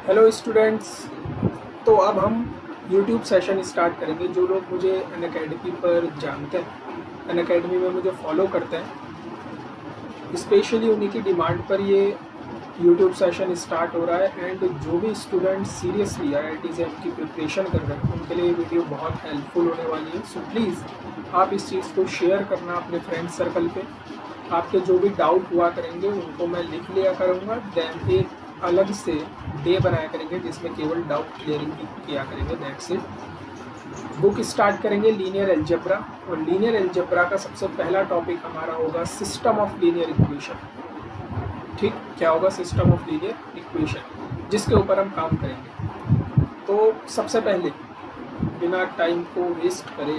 Hello students. तो अब हम यूट्यूब सेशन स्टार्ट करेंगे। जो लोग मुझे अनअकैडमी पर जानते हैं, अनअकैडमी में मुझे फॉलो करते हैं, स्पेशली उन्हीं की डिमांड पर ये यूट्यूब सेशन स्टार्ट हो रहा है। एंड जो भी स्टूडेंट सीरियसली IIT JEE की प्रिपरेशन कर रहे हैं उनके लिए ये वीडियो बहुत हेल्पफुल होने वाली है। सो प्लीज़ आप इस चीज़ को शेयर करना अपने फ्रेंड सर्कल पे। आपके जो भी डाउट हुआ करेंगे उनको मैं लिख लिया करूँगा, देन एक अलग से डे बनाया करेंगे जिसमें केवल डाउट क्लियरिंग किया करेंगे। That's it. बुक स्टार्ट करेंगे लीनियर अलजेब्रा, और लीनियर अलजेब्रा का सबसे पहला टॉपिक हमारा होगा सिस्टम ऑफ लीनियर इक्वेशन। ठीक, क्या होगा? सिस्टम ऑफ लीनियर इक्वेशन, जिसके ऊपर हम काम करेंगे। तो सबसे पहले बिना टाइम को वेस्ट करे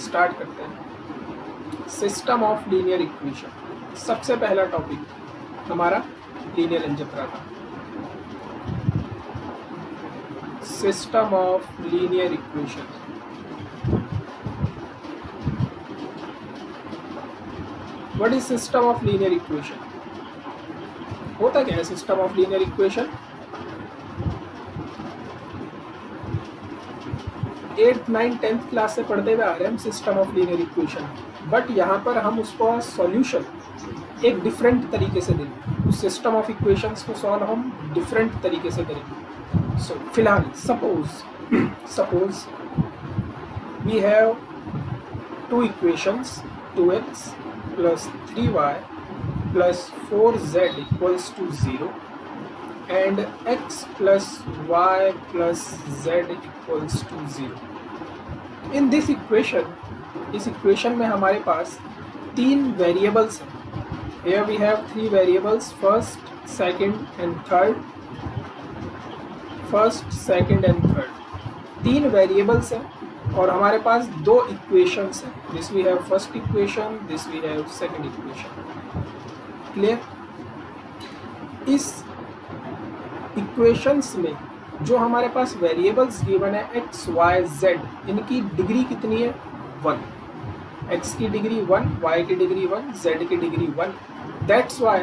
स्टार्ट करते हैं। सिस्टम ऑफ लीनियर इक्वेशन सबसे पहला टॉपिक हमारा लीनियर अलजेब्रा का। System of linear equation, what is system of linear equation? होता क्या है system of linear equation? 8th 9th 10th class से पढ़ते हुए आ रहे हैं हम system of linear equation, but यहाँ पर हम उसका सॉल्यूशन एक डिफरेंट तरीके से देंगे। उस सिस्टम ऑफ इक्वेशंस को सॉल्व हम डिफरेंट तरीके से करेंगे। सो फिलहाल suppose we have two equations, 2x plus 3y plus 4z equals to 0 and x plus y plus z equals to 0. In this equation, इस इक्वेशन में हमारे पास तीन वेरिएबल्स हैं। Here we have three variables, first, second and third. First, second and third, तीन variables हैं और हमारे पास दो इक्वेशंस हैं। This we have first equation, this we have second equation. Clear? इस इक्वेशंस में जो हमारे पास वेरिएबल्स गिवन है x, y, z, इनकी डिग्री कितनी है? 1। x की डिग्री 1, y की डिग्री 1, z की degree 1। That's why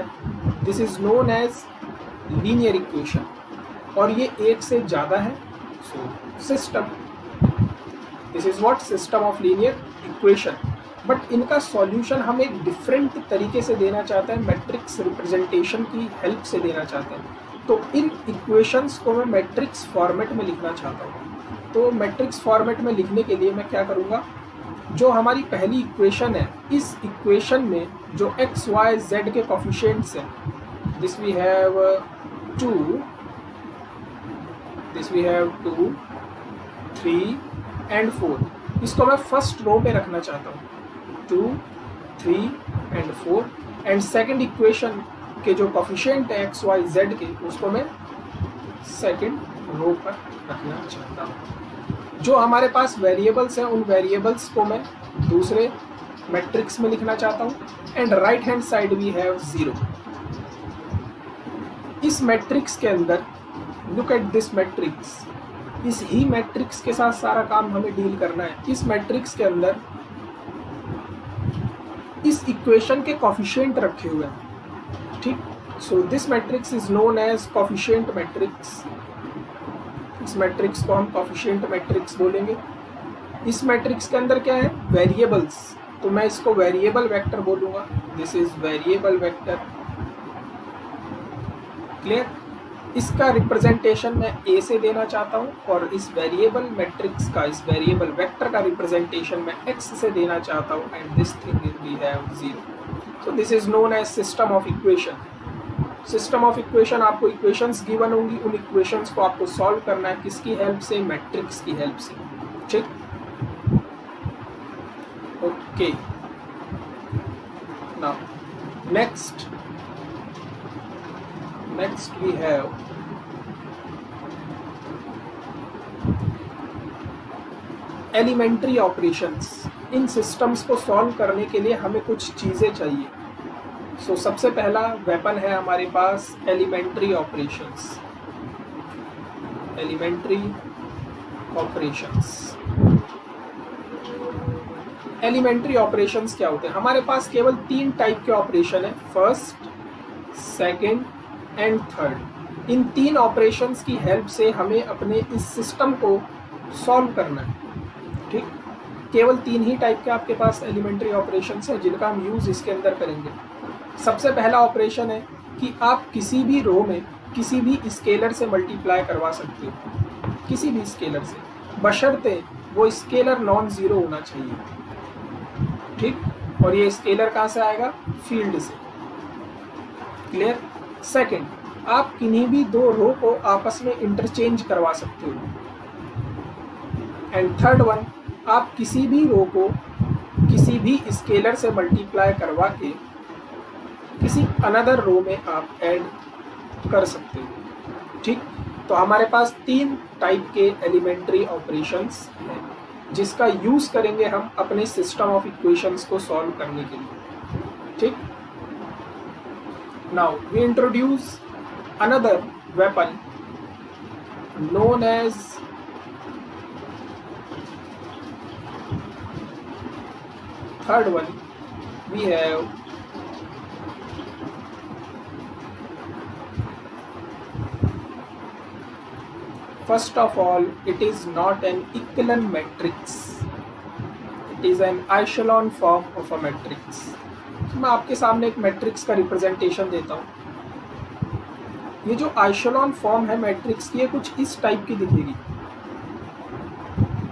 this is known as linear equation. और ये एक से ज़्यादा है, so system. This is what system of linear equation. But इनका सॉल्यूशन हम एक डिफरेंट तरीके से देना चाहते हैं, मैट्रिक्स रिप्रेजेंटेशन की हेल्प से देना चाहते हैं। तो इन इक्वेशंस को मैं मैट्रिक्स फॉर्मेट में लिखना चाहता हूँ। तो मैट्रिक्स फॉर्मेट में लिखने के लिए मैं क्या करूँगा? जो हमारी पहली इक्वेशन है, इस इक्वेशन में जो x, y, z के कोफिशिएंट्स हैं, this we have 2, this we have 2, 3 and 4, इसको मैं फर्स्ट रो पे रखना चाहता हूँ। 2, 3 एंड 4 एंड सेकंड इक्वेशन के जो कोफिशिएंट है x, y, z के, उसको मैं सेकंड रो पर रखना चाहता हूँ। जो हमारे पास वेरिएबल्स हैं उन वेरिएबल्स को मैं दूसरे मैट्रिक्स में लिखना चाहता हूँ। And right hand side we have 0। इस मैट्रिक्स के अंदर लुक एट दिस मैट्रिक्स, इस ही मैट्रिक्स के साथ सारा काम हमें डील करना है। इस मैट्रिक्स के अंदर इस इक्वेशन के कोफिशिएंट रखे हुए हैं। ठीक, so this matrix is known as coefficient matrix. इस मैट्रिक्स को हम कोफिशिएंट मैट्रिक्स बोलेंगे। इस मैट्रिक्स के अंदर क्या है? वेरिएबल्स, तो मैं इसको वेरिएबल वेक्टर बोलूँगा। This is variable vector. Clear? इसका रिप्रेजेंटेशन मैं ए से देना चाहता हूँ और इस वेरिएबल मैट्रिक्स का, इस वेरिएबल वेक्टर का रिप्रेजेंटेशन मैं एक्स से देना चाहता हूँ। And this thing is we have 0। So this is known as system of equation. System of equation, आपको इक्वेशंस गिवन होंगी, उन इक्वेशंस को आपको सॉल्व करना है। किसकी हेल्प से? मैट्रिक्स की हेल्प से। ठीक, okay. Now next we have elementary operations. इन सिस्टम्स को सॉल्व करने के लिए हमें कुछ चीज़ें चाहिए। सो सबसे पहला वेपन है हमारे पास elementary operations. Elementary operations, elementary operations क्या होते हैं? हमारे पास केवल तीन टाइप के ऑपरेशन है, first, second and third. In 3 operations की हेल्प से हमें अपने इस सिस्टम को सॉल्व करना है। ठीक, केवल 3 ही टाइप के आपके पास एलिमेंट्री ऑपरेशंस हैं जिनका हम यूज़ इसके अंदर करेंगे। सबसे पहला ऑपरेशन है कि आप किसी भी रो में किसी भी स्केलर से मल्टीप्लाई करवा सकते हो, किसी भी स्केलर से, बशर्ते वो स्केलर नॉन ज़ीरो होना चाहिए। ठीक, और ये स्केलर कहाँ से आएगा? फील्ड से। क्लियर? सेकंड, आप किन्हीं भी 2 रो को आपस में इंटरचेंज करवा सकते हो। एंड थर्ड वन, आप किसी भी रो को किसी भी स्केलर से मल्टीप्लाई करवा के किसी अनदर रो में आप ऐड कर सकते हो। ठीक, तो हमारे पास 3 टाइप के एलिमेंट्री ऑपरेशंस हैं जिसका यूज़ करेंगे हम अपने सिस्टम ऑफ इक्वेशंस को सॉल्व करने के लिए। ठीक, now we introduce another weapon known as third one we have first of all, it is not an echelon matrix, it is an echelon form of a matrix. मैं आपके सामने एक matrix का रिप्रेजेंटेशन देता हूँ। ये जो आइशेलॉन फॉर्म है मैट्रिक्स की, ये कुछ इस टाइप की दिखेगी।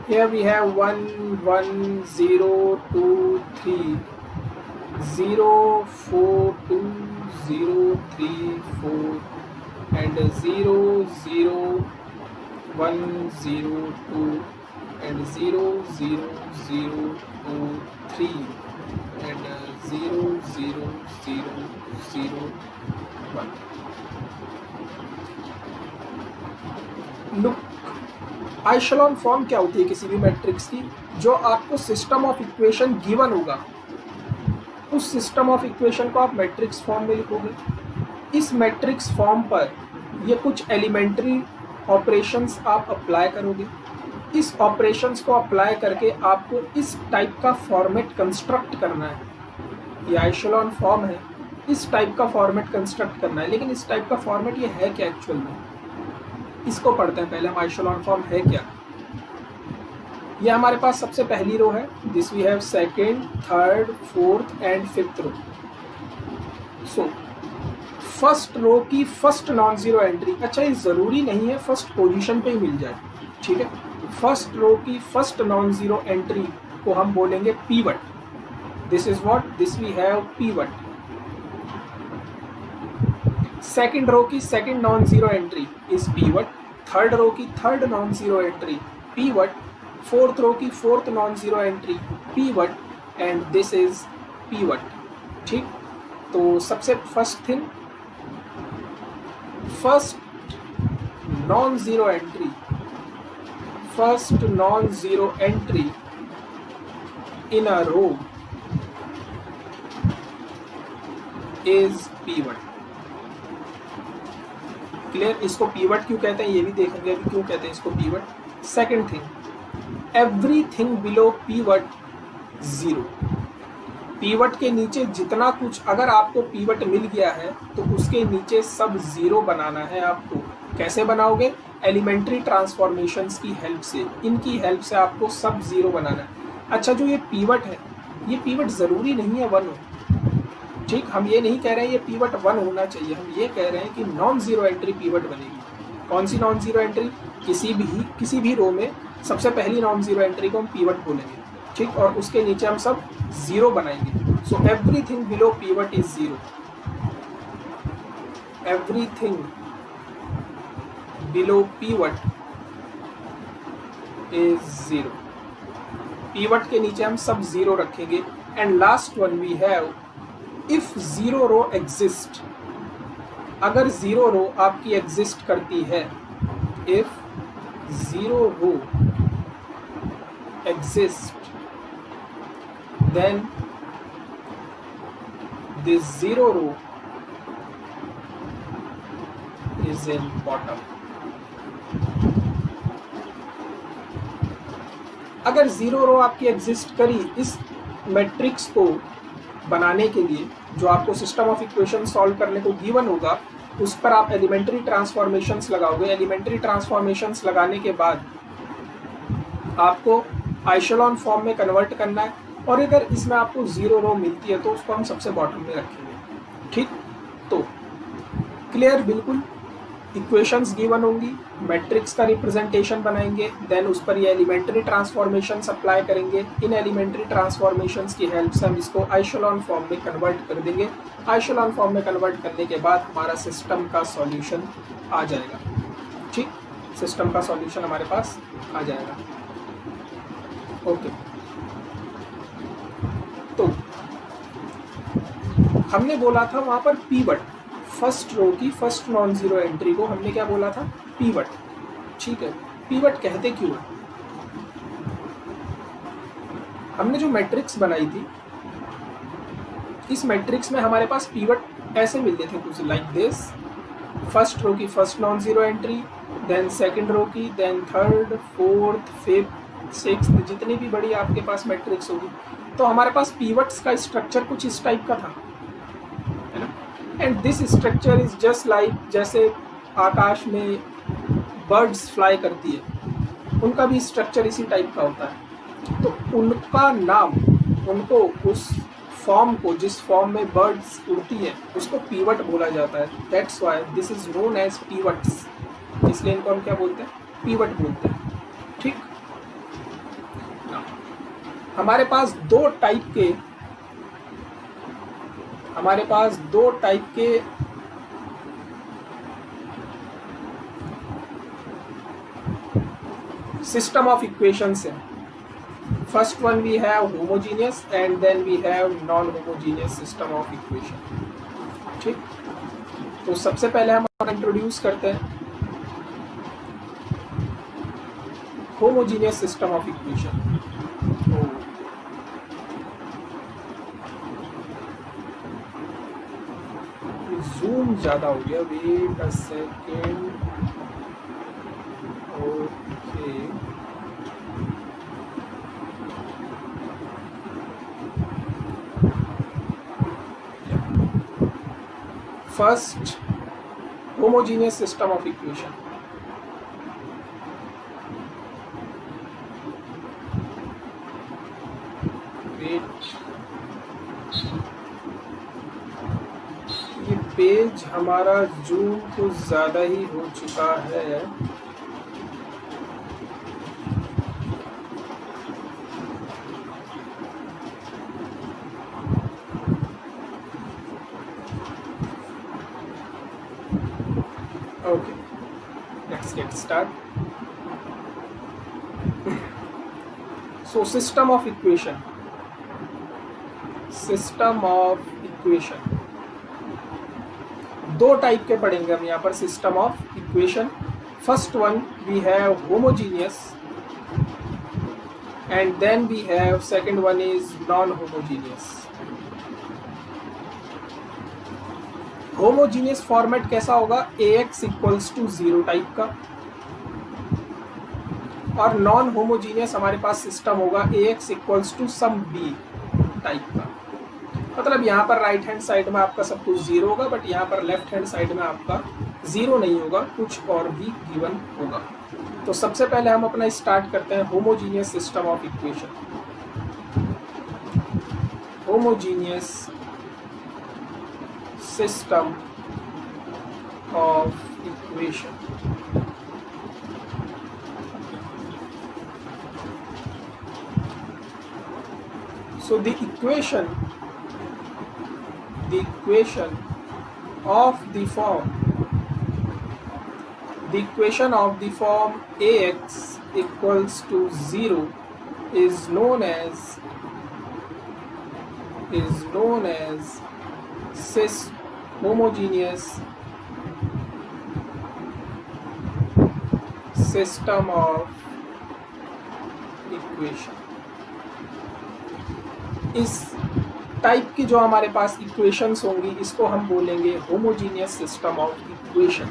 Here we have 1 1 0 2 3 0 4 2 0 3 4 and 0 0 1 0 2 and 0 0 0 2 3 and 0 0 0 0 1. Look, आइशेलॉन form क्या होती है किसी भी मैट्रिक्स की? जो आपको सिस्टम ऑफ इक्वेशन गिवन होगा, उस सिस्टम ऑफ इक्वेशन को आप मैट्रिक्स फॉर्म में लिखोगे। इस मैट्रिक्स फॉर्म पर ये कुछ एलिमेंट्री ऑपरेशंस आप अप्लाई करोगे। इस ऑपरेशंस को अप्लाई करके आपको इस टाइप का फॉर्मेट कंस्ट्रक्ट करना है। ये आइशेलॉन फॉर्म है, इस टाइप का फॉर्मेट कंस्ट्रक्ट करना है। लेकिन इस टाइप का फॉर्मेट ये है क्या एक्चुअल में, इसको पढ़ते हैं पहले हम। आइशेलॉन फॉर्म है क्या? ये हमारे पास सबसे पहली रो है। This we have second, third, fourth and fifth row. So first row की फर्स्ट नॉन जीरो एंट्री, अच्छा ये ज़रूरी नहीं है फर्स्ट पोजीशन पे ही मिल जाए। ठीक है, फर्स्ट रो की फर्स्ट नॉन जीरो एंट्री को हम बोलेंगे pivot. This is what, this we have pivot. Second row की second non zero entry is pivot. Third row की third non zero entry pivot. Fourth row की fourth non zero entry pivot and this is pivot. ठीक, तो सबसे first thing, first non zero entry, first non zero entry in a row is pivot. Clear? इसको pivot क्यों कहते हैं ये भी देखेंगे अभी, क्यों कहते हैं इसको pivot. Second thing, everything below pivot zero. Pivot के नीचे जितना कुछ, अगर आपको पीवट मिल गया है तो उसके नीचे सब जीरो बनाना है आपको। कैसे बनाओगे? एलिमेंट्री ट्रांसफॉर्मेशंस की हेल्प से, इनकी हेल्प से आपको सब जीरो बनाना है। अच्छा, जो ये पीवट है, ये पीवट ज़रूरी नहीं है 1 हो। ठीक, हम ये नहीं कह रहे हैं ये पीवट 1 होना चाहिए, हम ये कह रहे हैं कि नॉन जीरो एंट्री पीवट बनेगी। कौन सी नॉन जीरो एंट्री? किसी भी रो में सबसे पहली नॉन जीरो एंट्री को हम पीवट बोलेंगे। ठीक, और उसके नीचे हम सब जीरो बनाएंगे। So everything below pivot is zero. Everything below pivot is zero. Pivot के नीचे हम सब जीरो रखेंगे। And last one we have if zero row exist. अगर जीरो रो आपकी एग्जिस्ट करती है, if zero row exist, then this zero row is in bottom. अगर जीरो रो आपकी एग्जिस्ट करी, इस मैट्रिक्स को बनाने के लिए जो आपको सिस्टम ऑफ इक्वेशन सॉल्व करने को गिवन होगा, उस पर आप एलिमेंट्री ट्रांसफॉर्मेशंस लगाओगे। एलिमेंट्री ट्रांसफॉर्मेशंस लगाने के बाद आपको आइशेलॉन फॉर्म में कन्वर्ट करना है, और अगर इसमें आपको 0 रो मिलती है तो उसको हम सबसे बॉटम में रखेंगे। ठीक, तो क्लियर बिल्कुल। इक्वेशंस गिवन होंगी, मैट्रिक्स का रिप्रेजेंटेशन बनाएंगे, देन उस पर ये एलिमेंट्री ट्रांसफॉर्मेशंस अप्लाई करेंगे। इन एलिमेंट्री ट्रांसफॉर्मेशंस की हेल्प से हम इसको आइशेलॉन फॉर्म में कन्वर्ट कर देंगे। आइशेलॉन फॉर्म में कन्वर्ट करने के बाद हमारा सिस्टम का सॉल्यूशन आ जाएगा। ठीक, सिस्टम का सॉल्यूशन हमारे पास आ जाएगा। ओके, तो हमने बोला था वहां पर पीवट, फर्स्ट रो की फर्स्ट नॉन जीरो एंट्री को हमने क्या बोला था? पीवट। ठीक है, पीवट कहते क्यों? हमने जो मैट्रिक्स बनाई थी, इस मैट्रिक्स में हमारे पास पीवट ऐसे मिलते थे कुछ लाइक दिस। फर्स्ट रो की first non zero entry, then second row की, then third, fourth, fifth, sixth, जितनी भी बड़ी आपके पास मैट्रिक्स होगी, तो हमारे पास पीवट्स का स्ट्रक्चर कुछ इस टाइप का था, है ना। And this structure is just like, जैसे आकाश में बर्ड्स फ्लाई करती है, उनका भी स्ट्रक्चर इसी टाइप का होता है। तो उनका नाम, उनको उस फॉर्म को, जिस फॉर्म में बर्ड्स उड़ती है, उसको पीवट बोला जाता है। That's why this is known as pivots. इसलिए इनको हम क्या बोलते हैं? पीवट बोलते हैं। ठीक, हमारे पास दो टाइप के सिस्टम ऑफ इक्वेशंस हैं। First one we have homogeneous and then we have non homogeneous system of equation. ठीक, तो सबसे पहले हम इंट्रोड्यूस करते हैं homogeneous system of equation. Zoom ज्यादा हो गया, wait a second. Okay, first homogeneous system of equation. Wait, ये पेज हमारा जूम कुछ ज़्यादा ही हो चुका है। Okay, let's get start. So system of equation, दो टाइप के पढ़ेंगे हम यहाँ पर system of equation. First one we have homogeneous and then we have second one is non homogeneous. Homogeneous format कैसा होगा? ax इक्वल्स टू 0 टाइप का, और नॉन होमोजीनियस हमारे पास सिस्टम होगा ax equals to some b type का। मतलब यहाँ पर राइट हैंड साइड में आपका सब कुछ 0 होगा, बट यहाँ पर लेफ्ट हैंड साइड में आपका 0 नहीं होगा, कुछ और भी गिवन होगा। तो सबसे पहले हम अपना स्टार्ट करते हैं homogeneous system of equation. Homogeneous system of equation. So the equation of the form ax equals to 0 is known as homogeneous system of equation। इस टाइप की जो हमारे पास इक्वेशंस होंगी, इसको हम बोलेंगे होमोजीनियस सिस्टम ऑफ इक्वेशन।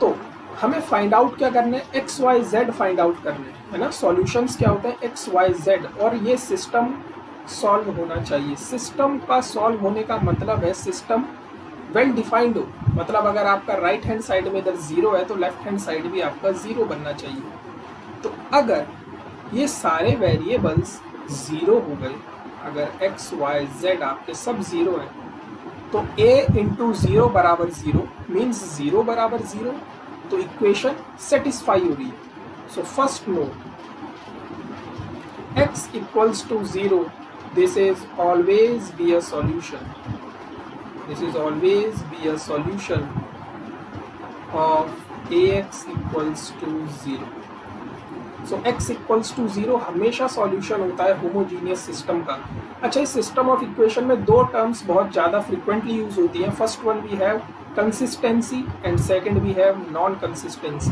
तो हमें फाइंड आउट क्या करना है? X y z find out करना है ना। सॉल्यूशंस क्या होते हैं? एक्स वाई जेड, और ये सिस्टम सॉल्व होना चाहिए। सिस्टम का सॉल्व होने का मतलब है सिस्टम वेल डिफाइंड हो, मतलब अगर आपका राइट हैंड साइड में इधर 0 है तो लेफ्ट हैंड साइड भी आपका 0 बनना चाहिए। तो अगर ये सारे वेरिएबल्स 0 हो गए, अगर x y z आपके सब 0 हैं, तो a इंटू 0 बराबर 0 मीन्स 0 बराबर 0, तो इक्वेशन सेटिस्फाई हो रही है। So first note, x equals to 0, this is always be a solution. This is always be a solution of ax equals to 0. So x equals to 0 हमेशा solution होता है homogeneous system का। अच्छा, इस system of equation में दो terms बहुत ज़्यादा फ्रिक्वेंटली यूज होती हैं। First one we have consistency and second we have non consistency.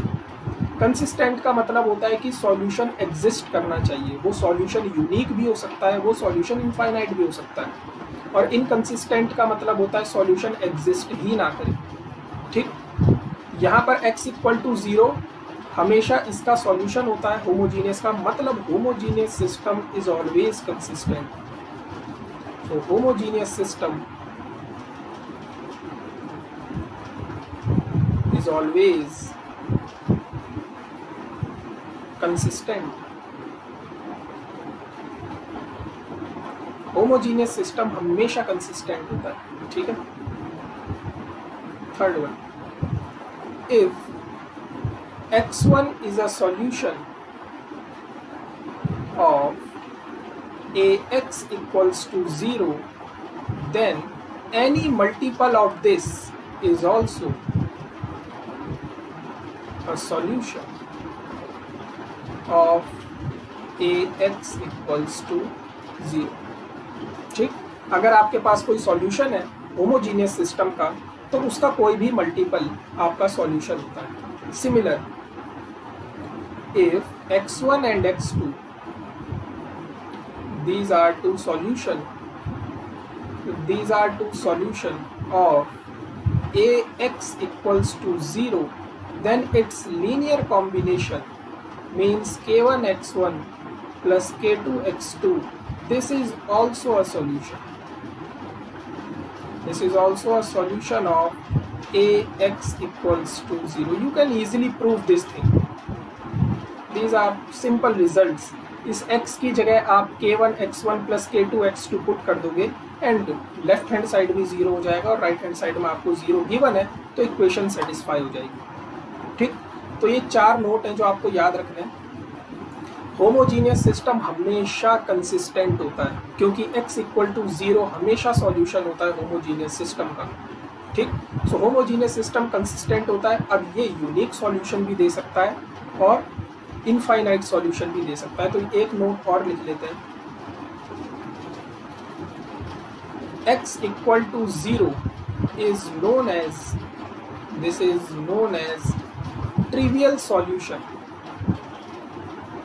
Consistent का मतलब होता है कि सॉल्यूशन एग्जिस्ट करना चाहिए, वो सॉल्यूशन यूनिक भी हो सकता है, वो सॉल्यूशन इनफाइनाइट भी हो सकता है। और इनकंसिस्टेंट का मतलब होता है सॉल्यूशन एग्जिस्ट ही ना करे। ठीक, यहाँ पर x इक्वल टू 0 हमेशा इसका सॉल्यूशन होता है होमोजीनियस का, मतलब homogeneous system is always consistent. तो homogeneous system is always consistent. Homogeneous system हमेशा कंसिस्टेंट होता है। ठीक है, third one, if x1 is a solution of ax equals to 0, then any multiple of this is also a solution of ax equals to 0. ठीक, अगर आपके पास कोई solution है होमोजीनियस सिस्टम का तो उसका कोई भी मल्टीपल आपका सॉल्यूशन होता है। Similar, if x1 and x2 these are two solution of ax equals to 0, then its linear combination means k1 x1 plus k2 x2. This is also a solution. This is also a solution of ax equals to 0. You can easily prove this thing. These are simple results. इस x की जगह आप k1 x1 plus k2 x2 put कर दोगे and left hand side भी 0 हो जाएगा और राइट हैंड साइड में आपको 0 गिवन है, तो इक्वेशन सेटिस्फाई हो जाएगी। ठीक, तो ये 4 नोट हैं जो आपको याद रखने हैं। होमोजीनियस सिस्टम हमेशा कंसिस्टेंट होता है क्योंकि x इक्वल टू 0 हमेशा सॉल्यूशन होता है होमोजीनियस सिस्टम का। ठीक, सो होमोजीनियस सिस्टम कंसिस्टेंट होता है। अब ये यूनिक सॉल्यूशन भी दे सकता है और इनफाइनाइट सॉल्यूशन भी दे सकता है। तो एक नोट और लिख लेते हैं, x equal to 0 is known as, this is known as trivial solution.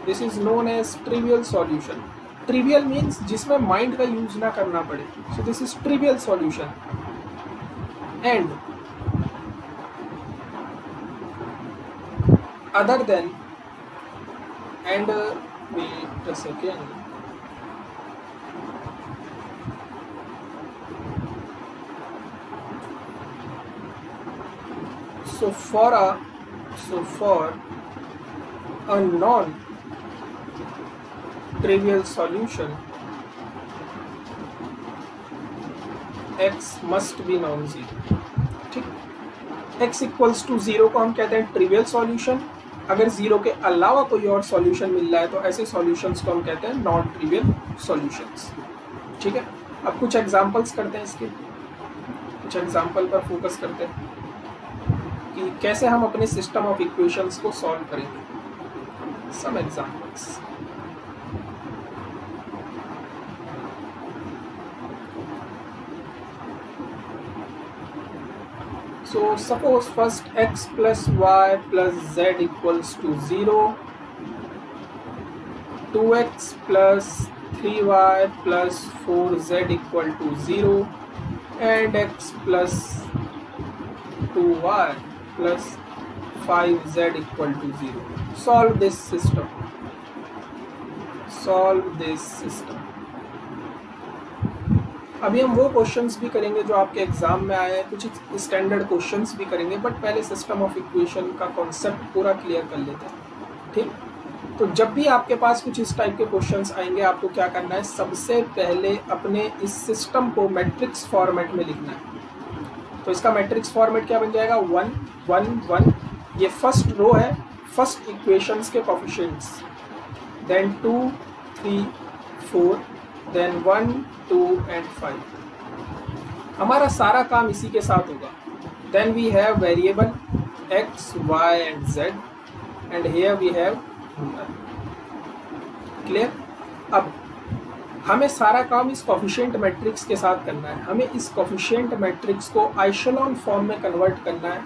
This is known as trivial solution. Trivial means जिसमें माइंड का यूज ना करना पड़े, so this is trivial solution. And other than, and wait a second, so for a non trivial solution x must be non-zero. ठीक, x equals to 0 को हम कहते हैं ट्रिवियल सॉल्यूशन। अगर 0 के अलावा कोई और सॉल्यूशन मिल रहा है तो ऐसे सॉल्यूशंस को हम कहते हैं नॉन ट्रिवियल सॉल्यूशंस। ठीक है, अब कुछ एग्जांपल्स करते हैं, इसके कुछ एग्जांपल पर फोकस करते हैं कि कैसे हम अपने सिस्टम ऑफ इक्वेशंस को सॉल्व करेंगे। Some examples, so suppose first x plus y plus z equals to 0, 2x plus 3y plus 4z equal to 0, and x plus 2y plus 5z equal to 0. Solve this system. Solve this system. अभी हम वो questions भी करेंगे जो आपके exam में आए हैं, कुछ स्टैंडर्ड क्वेश्चंस भी करेंगे, बट पहले सिस्टम ऑफ इक्वेशन का कॉन्सेप्ट पूरा क्लियर कर लेते हैं। ठीक, तो जब भी आपके पास कुछ इस टाइप के क्वेश्चंस आएंगे, आपको क्या करना है, सबसे पहले अपने इस सिस्टम को मैट्रिक्स फॉर्मेट में लिखना है। तो इसका मैट्रिक्स फॉर्मेट क्या बन जाएगा, 1 1 1। ये फर्स्ट रो है, फर्स्ट इक्वेशंस के कोफिशिएंट्स, देन 2 3 4, देन 1 2 एंड 5। हमारा सारा काम इसी के साथ होगा। Then we have variable x y and z and here we have clear. अब हमें सारा काम इस कोफिशिएंट मैट्रिक्स के साथ करना है। हमें इस कोफिशिएंट मैट्रिक्स को आइशेलॉन फॉर्म में कन्वर्ट करना है।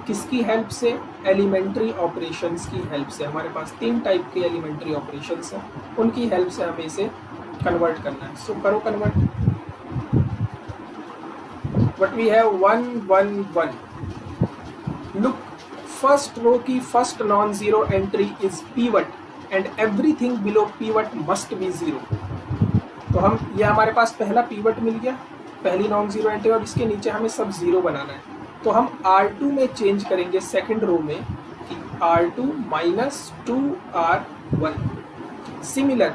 किसकी हेल्प से, एलिमेंट्री ऑपरेशंस की हेल्प से। हमारे पास 3 टाइप के एलिमेंट्री ऑपरेशंस हैं, उनकी हेल्प से हमें इसे कन्वर्ट करना है। सो करो convert. What we have 1 1 1। Look, first row की first non zero entry is pivot and everything below pivot must be zero. तो हम ये हमारे पास पहला पीवट मिल गया, पहली नॉन जीरो एंट्री, और इसके नीचे हमें सब जीरो बनाना है। तो हम R2 में चेंज करेंगे सेकंड रो में कि R2 माइनस 2R1। सिमिलर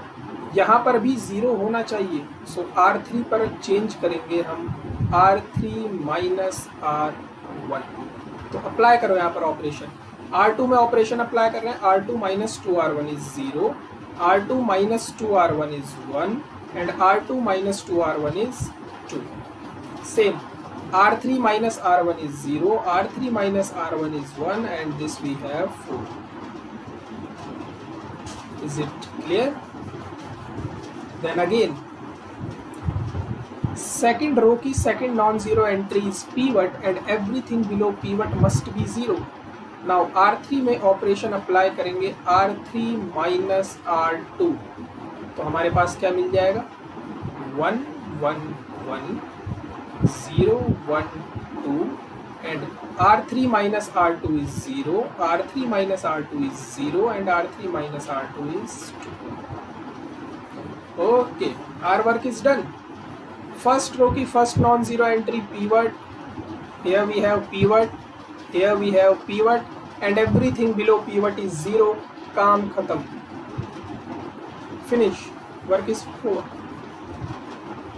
यहाँ पर भी जीरो होना चाहिए। सो R3 पर चेंज करेंगे हम R3 माइनस R1। तो अप्लाई करो यहाँ पर ऑपरेशन। R2 में ऑपरेशन अप्लाई कर रहे हैं। R2 minus 2R1 is 0, R2 minus 2R1 is 1 and R2 minus 2R1 is 2। Same R3 minus R1 is 0, R3 minus R1 is 1 and this we have 4. Is it clear? Then again, second row की second non-zero entry is pivot and everything below pivot must be 0. Now R3 में operation apply करेंगे R3 minus R2। तो हमारे पास क्या मिल जाएगा, 1 1 1 0 1 2 and R3 minus R2 is 0, R3 minus R2 is 0 and R3 minus R2 is 2. Okay, our work is done. First row की first non-zero entry pivot, here we have pivot, here we have pivot and everything below pivot is 0. काम खत्म, finish, work is over।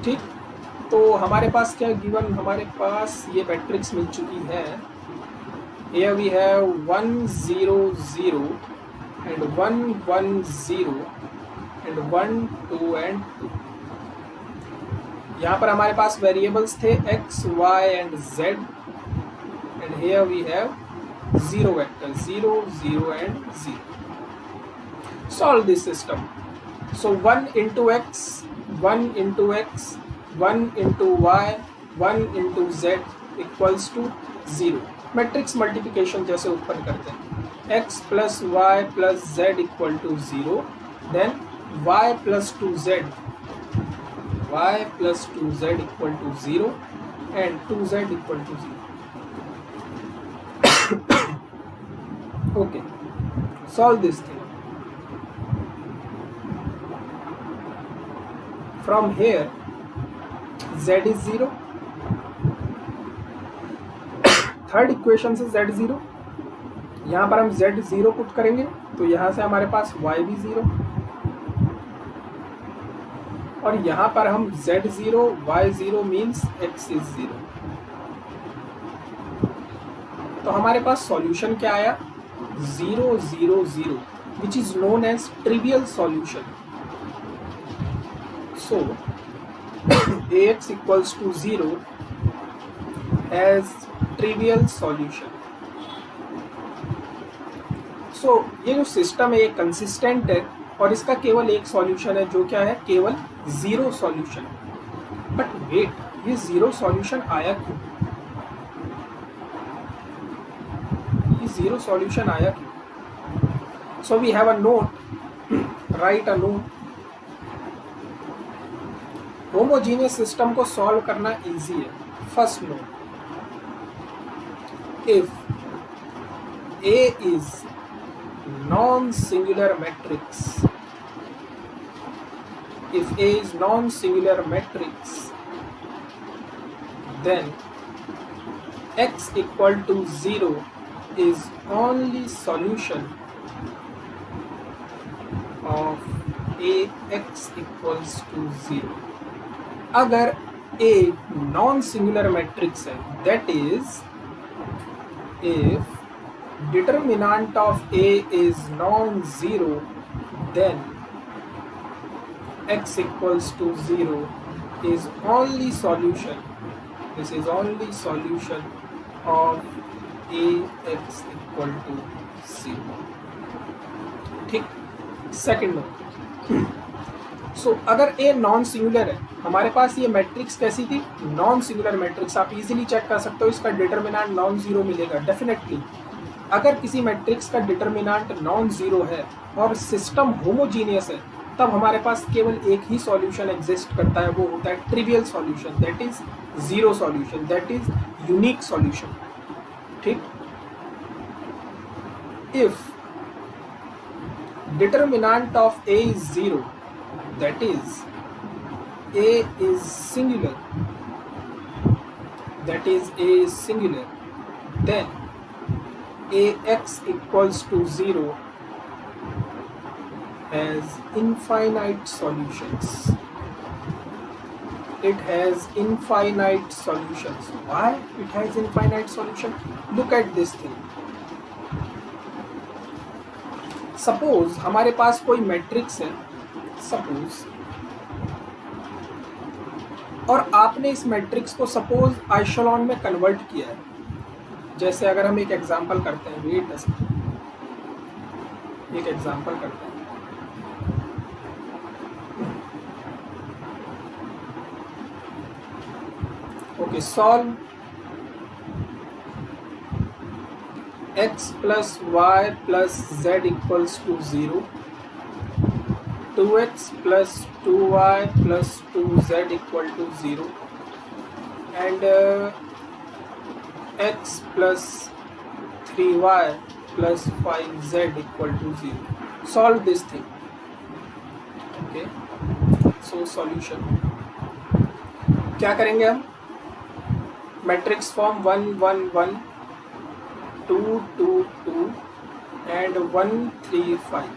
ठीक, तो हमारे पास क्या given, हमारे पास ये matrix मिल चुकी है। Here we have 1 0 0 and 1 1 0 and 1 2 and 2। यहाँ पर हमारे पास वेरिएबल्स थे x y and z and here we have 0 vector 0 0 and 0। Solve this system। So 1 into x 1 into x 1 into y 1 into z equals to 0। Matrix multiplication जैसे उत्पन्न करते हैं, x plus y plus z equal to 0, then y plus 2z equal to 0 and 2z equal to 0। Okay, solve this thing। From here z is 0, third equation से z 0, यहाँ पर हम z 0 put करेंगे तो यहाँ से हमारे पास y भी 0 और यहाँ पर हम z 0 y 0 means x is 0। तो हमारे पास सॉल्यूशन क्या आया, 0 0 0 which is known as trivial solution। So Ax equals to 0 as trivial solution। So ये जो सिस्टम है ये कंसिस्टेंट है और इसका केवल एक सॉल्यूशन है, जो क्या है, केवल 0 सॉल्यूशन। बट वेट, ये 0 सॉल्यूशन आया क्यों, ये 0 सॉल्यूशन आया क्यों? So we have a note, right a note. Homogeneous system को सॉल्व करना इजी है। First note, if A is non-singular matrix, if A is non-singular matrix then x equal to 0 is only solution of ax equals to 0. अगर a non singular matrix है, that is if determinant of a is non-zero, then x equals to 0 is only solution, this is only solution of ax equal to 0. ठीक, second में सो अगर a non singular है, हमारे पास ये matrix कैसी थी, non singular matrix, आप easily check कर सकते हो, इसका डिटर्मिनेंट नॉन जीरो मिलेगा डेफिनेटली। अगर किसी मैट्रिक्स का डिटर्मिनेंट नॉन जीरो है और सिस्टम होमोजीनियस है, तब हमारे पास केवल एक ही सॉल्यूशन एग्जिस्ट करता है, वो होता है trivial solution, that is zero solution, that is unique solution. ठीक, if determinant of a is 0, that is a is singular, that is a is singular, then ax equals to 0 has infinite solutions. It has infinite solutions. Why it has infinite solution? Look at this thing. Suppose हमारे पास कोई matrix है, suppose, और आपने इस matrix को suppose आइशोलॉन में convert किया है। जैसे अगर हम एक एग्जांपल करते हैं, वेट अ सेकंड, एक एग्जांपल करते हैं। Okay, solve x plus y plus z equals to 0, 2x plus 2y plus 2z equal to 0, and x plus 3y plus 5z equal to 0. Solve this thing. Okay, so solution क्या करेंगे हम? Matrix form 1 1 1 2 2 2 and 1 3 5,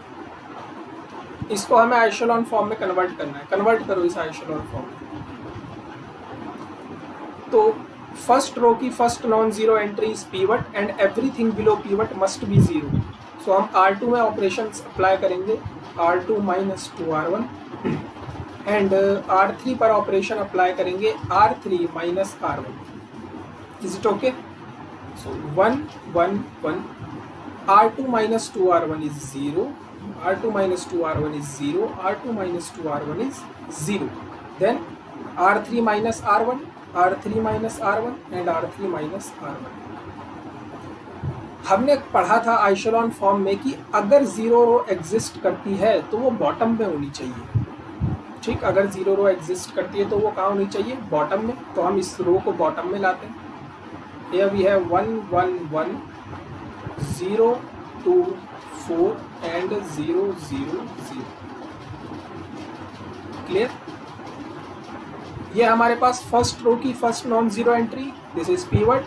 इसको हमें आइशोलॉन form में convert करना है। Convert करो इस आइशोलॉन फॉर्म में। तो फर्स्ट रो की first non zero entry is pivot and everything below pivot must be zero. So हम R2 में ऑपरेशन अप्लाई करेंगे, R2 minus 2R1, and R3 पर ऑपरेशन अप्लाई करेंगे R3 minus R1। Is it okay? So 1 1 1, R2 minus 2R1 is 0, R2 minus 2R1 is 0, R2 minus 2R1 is 0, then R3 minus R1, R3 minus R1 and R3 minus R1। हमने पढ़ा था आइशोलॉन form में कि अगर zero row exist करती है तो वो बॉटम में होनी चाहिए। ठीक, अगर जीरो रो एग्जिस्ट करती है तो वो कहाँ होनी चाहिए? बॉटम में। तो हम इस रो को बॉटम में लाते हैं। Here we have 1 1 1 0 2 4 and 0 0 0। Clear? ये हमारे पास फर्स्ट रो की first non zero entry, this is pivot.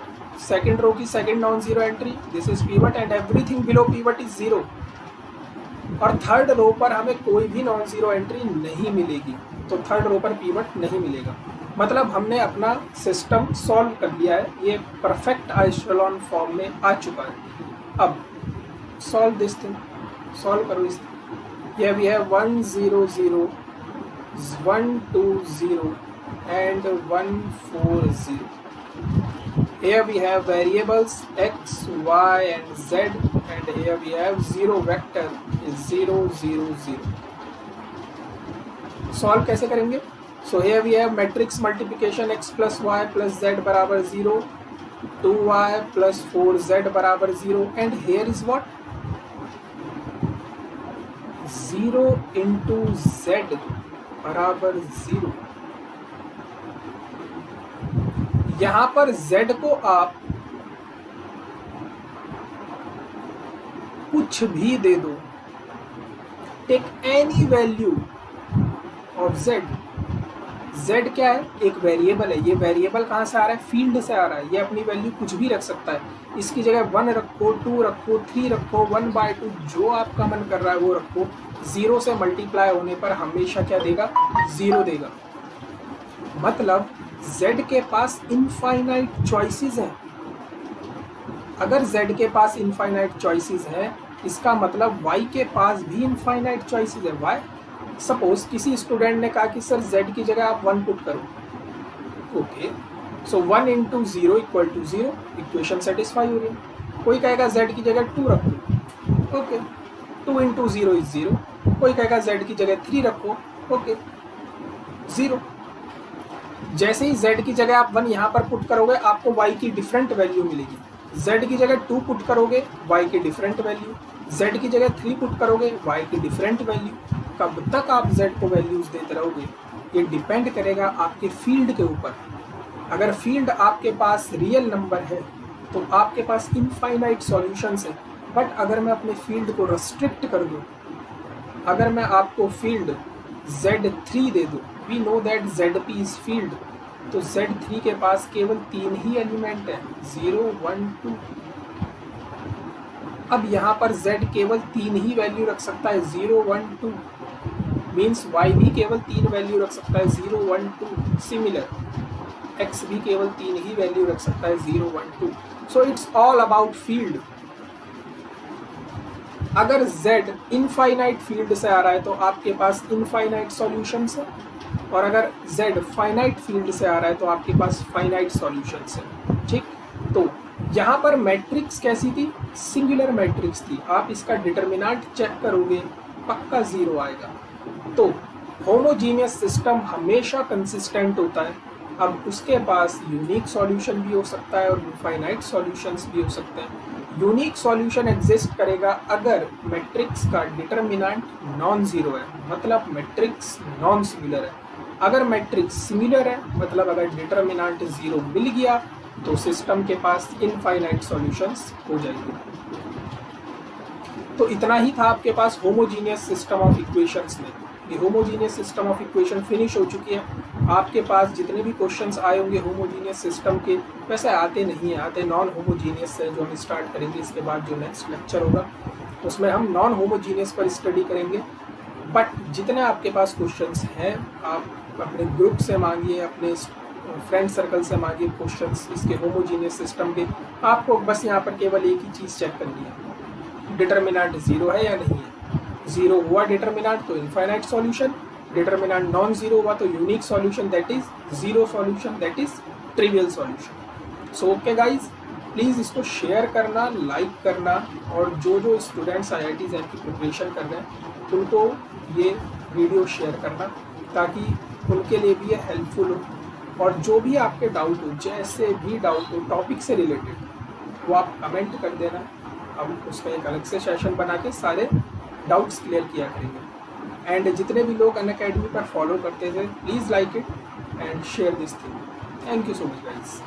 Second row की second non zero entry, this is pivot and everything below pivot is 0। और थर्ड रो पर हमें कोई भी नॉन जीरो एंट्री नहीं मिलेगी, तो थर्ड रो पर पीवट नहीं मिलेगा। मतलब हमने अपना सिस्टम सॉल्व कर लिया है, ये परफेक्ट आइशोलॉन फॉर्म में आ चुका है। अब सॉल्व दिस थिंग, सॉल्व करो इस। ये we have 1 0 0 1 2 0 and 1 4 0। Here we have variables x, y and z, and here we have zero vector is 0 0 0। Solve कैसे करेंगे? So here we have matrix multiplication x plus y plus z बराबर 0, 2y plus 4z बराबर 0, and here is what? 0 into z बराबर 0। यहाँ पर z को आप कुछ भी दे दो, take any value of z z क्या है, एक वेरिएबल है। ये वेरिएबल कहाँ से आ रहा है, फील्ड से आ रहा है। ये अपनी वैल्यू कुछ भी रख सकता है, इसकी जगह 1 रखो, 2 रखो, 3 रखो, 1/2 जो आपका मन कर रहा है वो रखो। 0 से मल्टीप्लाई होने पर हमेशा क्या देगा, 0 देगा। मतलब z के पास इनफाइनाइट चॉइसेस हैं। अगर z के पास इनफाइनाइट चॉइसेस हैं, इसका मतलब y के पास भी इनफाइनाइट चॉइसेस है। y सपोज किसी स्टूडेंट ने कहा कि सर z की जगह आप 1 पुट करो, ओके, सो 1 × 0 = 0, इक्वेशन सेटिस्फाई हो रही। कोई कहेगा z की जगह 2 रखो, ओके, 2 × 0 = 0। कोई कहेगा z की जगह 3 रखो, ओके, 0। जैसे ही z की जगह आप 1 यहाँ पर पुट करोगे, आपको y की डिफरेंट वैल्यू मिलेगी। z की जगह 2 पुट करोगे, y की डिफरेंट वैल्यू। z की जगह 3 पुट करोगे, y की डिफरेंट वैल्यू। कब तक आप z को वैल्यूज देते रहोगे, ये डिपेंड करेगा आपके फील्ड के ऊपर। अगर फील्ड आपके पास रियल नंबर है तो आपके पास इनफाइनाइट सॉल्यूशंस है। बट अगर मैं अपने फील्ड को रेस्ट्रिक्ट कर दूँ, अगर मैं आपको फील्ड Z3 दे दूँ, we know that ZP is field, तो Z3 के पास केवल 3 ही एलिमेंट है, 0, 1, 2। अब यहाँ पर Z केवल 3 ही वैल्यू रख सकता है, 0, 1, 2। मीन्स Y भी केवल 3 वैल्यू रख सकता है, 0, 1, 2। सिमिलर X भी केवल 3 ही वैल्यू रख सकता है, 0, 1, 2। So it's all about field. अगर Z इनफाइनाइट फील्ड से आ रहा है तो आपके पास इनफाइनाइट सॉल्यूशंस है, और अगर Z फाइनाइट फील्ड से आ रहा है तो आपके पास फाइनाइट सॉल्यूशंस है। ठीक, तो यहाँ पर मैट्रिक्स कैसी थी, सिंगुलर मैट्रिक्स थी। आप इसका डिटर्मिनेंट चेक करोगे, पक्का 0 आएगा। तो होमोजीनियस सिस्टम हमेशा कंसिस्टेंट होता है। अब उसके पास यूनिक सॉल्यूशन भी हो सकता है और इनफाइनाइट सॉल्यूशंस भी हो सकते हैं। यूनिक सॉल्यूशन एग्जिस्ट करेगा अगर मैट्रिक्स का डिटर्मिनेंट नॉन जीरो है, मतलब मैट्रिक्स नॉन सिमिलर है। अगर मैट्रिक्स सिमिलर है, मतलब अगर डिटर्मिनेंट 0 मिल गया, तो सिस्टम के पास इनफाइनाइट सॉल्यूशंस हो जाएंगे। तो इतना ही था आपके पास होमोजीनियस सिस्टम ऑफ इक्वेशंस में। ये homogeneous system of equation finish हो चुकी है। आपके पास जितने भी क्वेश्चंस आए होंगे होमोजीनियस सिस्टम के, वैसे आते नहीं है, आते नॉन होमोजीनियस से, जो हम स्टार्ट करेंगे इसके बाद जो नेक्स्ट लेक्चर होगा उसमें हम नॉन होमोजीनियस पर स्टडी करेंगे। बट जितने आपके पास क्वेश्चंस हैं, आप अपने ग्रुप से मांगिए, अपने फ्रेंड सर्कल से मांगिए क्वेश्चंस इसके होमोजीनियस सिस्टम के। आपको बस यहाँ पर केवल एक ही चीज़ चेक करनी है, डिटर्मिनेंट 0 है या नहीं है। 0 हुआ डिटर्मिनेंट तो इनफाइनाइट सॉल्यूशन, डिटर्मिनेंट नॉन 0 हुआ तो unique solution, that is 0 solution, that is trivial solution. So okay guys, please इसको शेयर करना, लाइक करना, और जो स्टूडेंट्स IIT JAM की प्रिपरेशन कर रहे हैं उनको ये वीडियो शेयर करना, ताकि उनके लिए भी ये हेल्पफुल हो। और जो भी आपके डाउट हो, जैसे भी डाउट हो टॉपिक से रिलेटेड, वो आप कमेंट कर देना। हम उसका एक अलग से सेशन बना के सारे डाउट्स क्लियर किया करेंगे। एंड जितने भी लोग अनअकैडमी पर फॉलो करते थे, please like it and share this thing. Thank you so much guys.